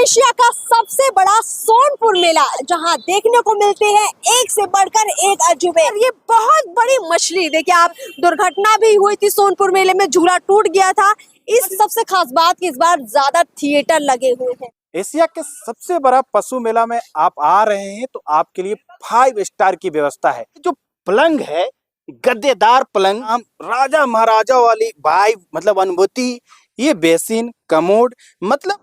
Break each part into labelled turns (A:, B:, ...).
A: Asia का सबसे बड़ा सोनपुर मेला, जहां देखने को मिलते हैं एक से बढ़कर एक अजूबे। ये बहुत बड़ी मछली, देखिए आप, दुर्घटना भी हुई थी सोनपुर मेले में, झूला टूट गया था। इस सबसे खास बात कि इस बार ज्यादा थिएटर लगे हुए हैं।
B: एशिया के सबसे बड़ा पशु मेला में आप आ रहे हैं तो आपके लिए 5 स्टार की व्यवस्था है। जो पलंग है, गद्देदार पलंग, हम राजा महाराजा वाली भाई मतलब अनुभूति, ये बेसिन, कमोड, मतलब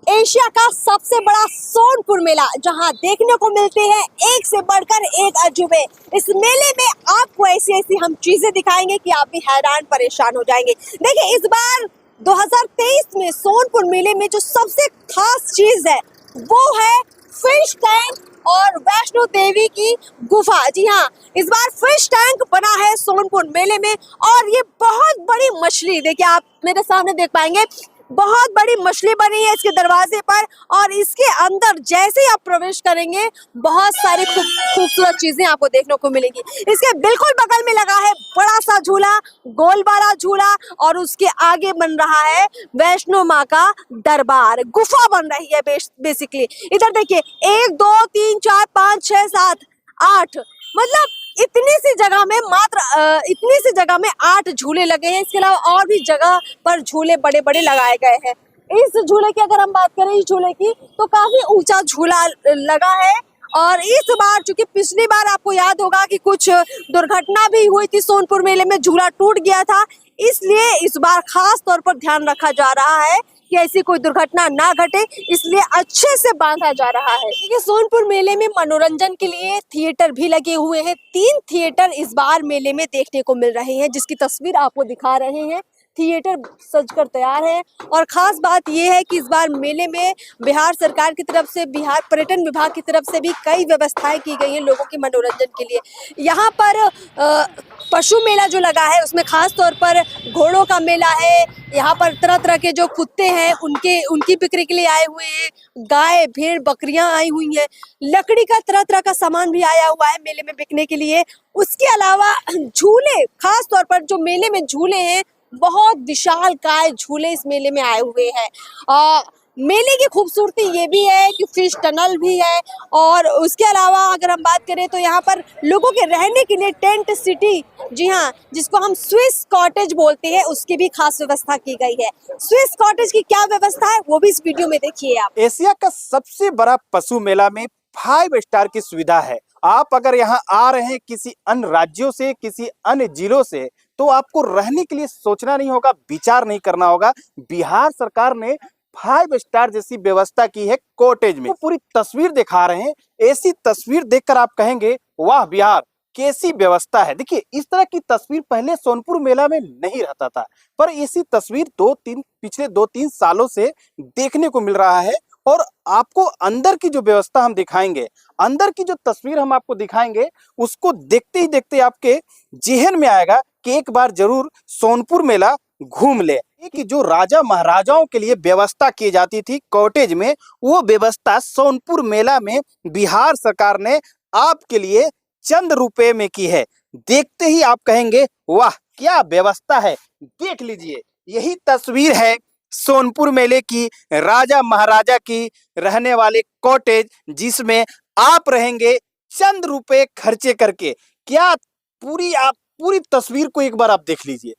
A: एशिया का सबसे बड़ा सोनपुर मेला, जहां देखने को मिलते हैं एक से बढ़कर एक अजूबे। इस मेले में आपको ऐसी ऐसी हम चीजें दिखाएंगे कि आप भी हैरान परेशान हो जाएंगे। देखिए इस बार 2023 में सोनपुर मेले में जो सबसे खास चीज है वो है फिश टैंक और वैष्णो देवी की गुफा। जी हाँ, इस बार फिश टैंक बना है सोनपुर मेले में और ये बहुत बड़ी मछली, देखिए आप मेरे सामने देख पाएंगे, बहुत बड़ी मछली बनी है इसके दरवाजे पर। और इसके अंदर जैसे ही आप प्रवेश करेंगे बहुत सारी खूबसूरत चीजें आपको देखने को मिलेगी। इसके बिल्कुल बगल में लगा है बड़ा सा झूला, गोल वाला झूला, और उसके आगे बन रहा है वैष्णो माँ का दरबार, गुफा बन रही है बेसिकली। इधर देखिए 1 2 3 4 5 6 7 8, मतलब इतनी सी जगह में इतनी सी जगह में 8 झूले लगे हैं। इसके अलावा और भी जगह पर झूले बड़े बड़े लगाए गए हैं। इस झूले की अगर हम बात करें, इस झूले की, तो काफी ऊंचा झूला लगा है। और इस बार, चूंकि पिछली बार आपको याद होगा कि कुछ दुर्घटना भी हुई थी सोनपुर मेले में, झूला टूट गया था, इसलिए इस बार खास तौर पर ध्यान रखा जा रहा है कि ऐसी कोई दुर्घटना ना घटे, इसलिए अच्छे से बांधा जा रहा है। देखिए सोनपुर मेले में मनोरंजन के लिए थिएटर भी लगे हुए हैं। 3 थिएटर इस बार मेले में देखने को मिल रहे हैं, जिसकी तस्वीर आपको दिखा रहे हैं। थिएटर सजकर तैयार है और खास बात यह है कि इस बार मेले में बिहार सरकार की तरफ से, बिहार पर्यटन विभाग की तरफ से भी कई व्यवस्थाएं की गई हैं लोगों के मनोरंजन के लिए। यहाँ पर पशु मेला जो लगा है उसमें खास तौर पर घोड़ों का मेला है। यहाँ पर तरह तरह के जो कुत्ते हैं उनकी बिक्री के लिए आए हुए हैं, गाय, भेड़, बकरियां आई हुई हैं, लकड़ी का तरह तरह का सामान भी आया हुआ है मेले में बिकने के लिए। उसके अलावा झूले, खास तौर पर जो मेले में झूले हैं, बहुत विशालकाय झूले इस मेले में आए हुए हैं। मेले की खूबसूरती ये भी है कि फिश टनल भी है। और उसके अलावा अगर हम बात करें तो यहाँ पर लोगों के रहने के लिए टेंट सिटी, जी हाँ, जिसको हम स्विस कॉटेज बोलते हैं, उसकी भी खास व्यवस्था की गई है। स्विस कॉटेज की क्या व्यवस्था है वो भी इस वीडियो में देखिए आप।
B: एशिया का सबसे बड़ा पशु मेला में 5 स्टार की सुविधा है। आप अगर यहाँ आ रहे हैं किसी अन्य राज्यों से, किसी अन्य जिलों से, तो आपको रहने के लिए सोचना नहीं होगा, विचार नहीं करना होगा। बिहार सरकार ने 5 स्टार जैसी व्यवस्था की है कॉटेज में। तो पूरी तस्वीर दिखा रहे हैं, ऐसी तस्वीर देखकर आप कहेंगे वाह बिहार, कैसी व्यवस्था है। देखिए इस तरह की तस्वीर पहले सोनपुर मेला में नहीं रहता था, पर ऐसी तस्वीर पिछले 2-3 सालों से देखने को मिल रहा है। और आपको अंदर की जो व्यवस्था हम दिखाएंगे, अंदर की जो तस्वीर हम आपको दिखाएंगे, उसको देखते ही देखते आपके जेहन में आएगा कि एक बार जरूर सोनपुर मेला घूम ले। कि जो राजा महाराजाओं के लिए व्यवस्था की जाती थी कॉटेज में, वो व्यवस्था सोनपुर मेला में बिहार सरकार ने आपके लिए चंद रुपए में की है। देखते ही आप कहेंगे वाह क्या व्यवस्था है। देख लीजिए, यही तस्वीर है सोनपुर मेले की, राजा महाराजा की रहने वाले कॉटेज, जिसमें आप रहेंगे चंद रुपए खर्चे करके। क्या पूरी तस्वीर को एक बार आप देख लीजिए,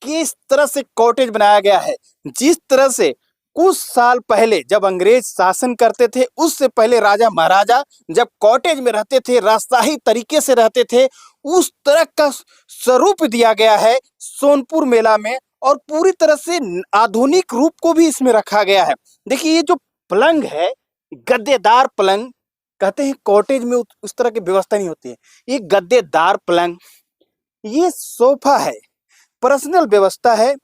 B: किस तरह से कॉटेज बनाया गया है। जिस तरह से कुछ साल पहले जब अंग्रेज शासन करते थे, उससे पहले राजा महाराजा जब कॉटेज में रहते थे, राजशाही तरीके से रहते थे, उस तरह का स्वरूप दिया गया है सोनपुर मेला में। और पूरी तरह से आधुनिक रूप को भी इसमें रखा गया है। देखिए ये जो पलंग है, गद्देदार पलंग, कहते हैं कॉटेज में उस तरह की व्यवस्था नहीं होती है। ये गद्देदार पलंग, ये सोफा है, पर्सनल व्यवस्था है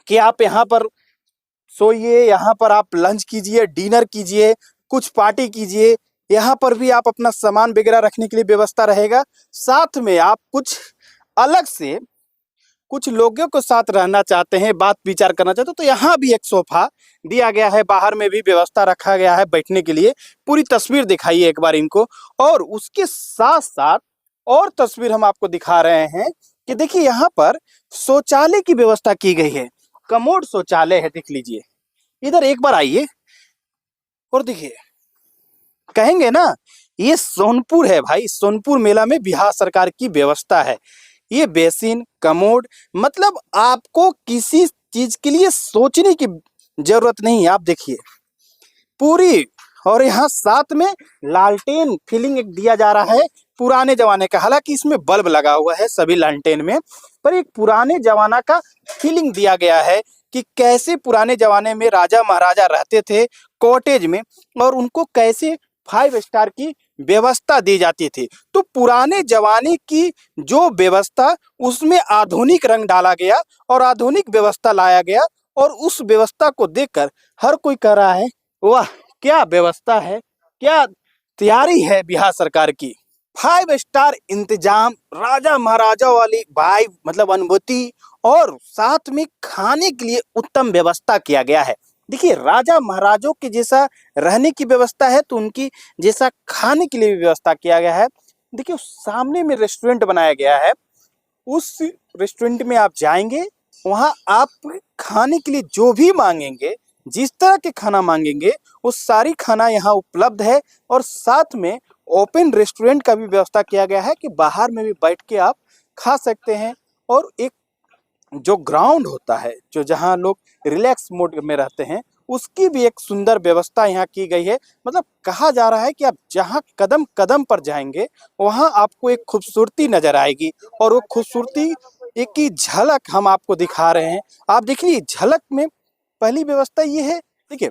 B: कि आप यहाँ पर सोइए, यहाँ पर आप लंच कीजिए, डिनर कीजिए, कुछ पार्टी कीजिए। यहाँ पर भी आप अपना सामान वगैरह रखने के लिए व्यवस्था रहेगा। साथ में आप कुछ अलग से कुछ लोगों के साथ रहना चाहते हैं, बात विचार करना चाहते हैं, तो यहाँ भी एक सोफा दिया गया है। बाहर में भी व्यवस्था रखा गया है बैठने के लिए। पूरी तस्वीर दिखाइए एक बार इनको। और उसके साथ साथ और तस्वीर हम आपको दिखा रहे हैं कि देखिए यहाँ पर शौचालय की व्यवस्था की गई है। कमोड शौचालय है, देख लीजिए। इधर एक बार आइए, और देखिए, कहेंगे ना, ये सोनपुर है भाई। सोनपुर मेला में बिहार सरकार की व्यवस्था है। ये बेसिन, कमोड, मतलब आपको किसी चीज के लिए सोचने की जरूरत नहीं है। आप देखिए पूरी, और यहाँ साथ में लालटेन फीलिंग एक दिया जा रहा है पुराने जमाने का। हालांकि इसमें बल्ब लगा हुआ है सभी लालटेन में, पर एक पुराने जमाना का फीलिंग दिया गया है कि कैसे पुराने जमाने में राजा महाराजा रहते थे कॉटेज में, और उनको कैसे 5 स्टार की व्यवस्था दी जाती थी। तो पुराने जमाने की जो व्यवस्था, उसमें आधुनिक रंग डाला गया और आधुनिक व्यवस्था लाया गया, और उस व्यवस्था को देखकर हर कोई कह रहा है वाह, क्या व्यवस्था है, क्या तैयारी है बिहार सरकार की। 5 स्टार इंतजाम, राजा महाराजा वाली वाइब, मतलब अनुभूति, और साथ में खाने के लिए उत्तम व्यवस्था किया गया है। देखिए, राजा महाराजों के जैसा रहने की व्यवस्था है, तो उनकी जैसा खाने के लिए भी व्यवस्था किया गया है। देखिए, सामने में रेस्टोरेंट बनाया गया है। उस रेस्टोरेंट में आप जाएंगे, वहां आप खाने के लिए जो भी मांगेंगे, जिस तरह के खाना मांगेंगे, वो सारी खाना यहाँ उपलब्ध है। और साथ में ओपन रेस्टोरेंट का भी व्यवस्था किया गया है कि बाहर में भी बैठ के आप खा सकते हैं। और एक जो ग्राउंड होता है, जो जहाँ लोग रिलैक्स मोड में रहते हैं, उसकी भी एक सुंदर व्यवस्था यहाँ की गई है। मतलब कहा जा रहा है कि आप जहाँ कदम कदम पर जाएंगे, वहाँ आपको एक खूबसूरती नजर आएगी, और वो खूबसूरती एक ही झलक हम आपको दिखा रहे हैं। आप देखिए, झलक में पहली व्यवस्था ये है। देखिए,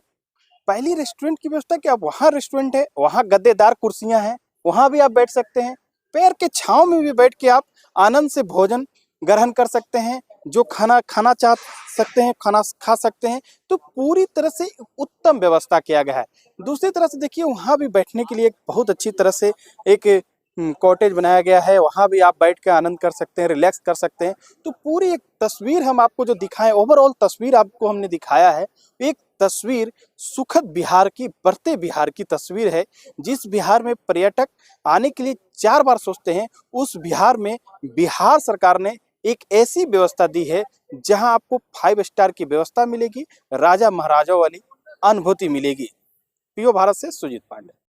B: पहली रेस्टोरेंट की व्यवस्था कि आप वहाँ रेस्टोरेंट है, वहाँ गद्देदार कुर्सियां हैं, वहाँ भी आप बैठ सकते हैं। पैर के छांव में भी बैठ के आप आनंद से भोजन ग्रहण कर सकते हैं। जो खाना खाना चाह सकते हैं, खाना खा सकते हैं। तो पूरी तरह से उत्तम व्यवस्था किया गया है। दूसरी तरह से देखिए, वहाँ भी बैठने के लिए एक बहुत अच्छी तरह से एक कॉटेज बनाया गया है। वहाँ भी आप बैठ के आनंद कर सकते हैं, रिलैक्स कर सकते हैं। तो पूरी एक तस्वीर हम आपको जो दिखाएं, ओवरऑल तस्वीर आपको हमने दिखाया है। एक तस्वीर सुखद बिहार की, बढ़ते बिहार की तस्वीर है। जिस बिहार में पर्यटक आने के लिए 4 बार सोचते हैं, उस बिहार में बिहार सरकार ने एक ऐसी व्यवस्था दी है जहां आपको 5 स्टार की व्यवस्था मिलेगी, राजा महाराजा वाली अनुभूति मिलेगी। पीओ भारत से सुजीत पांडे।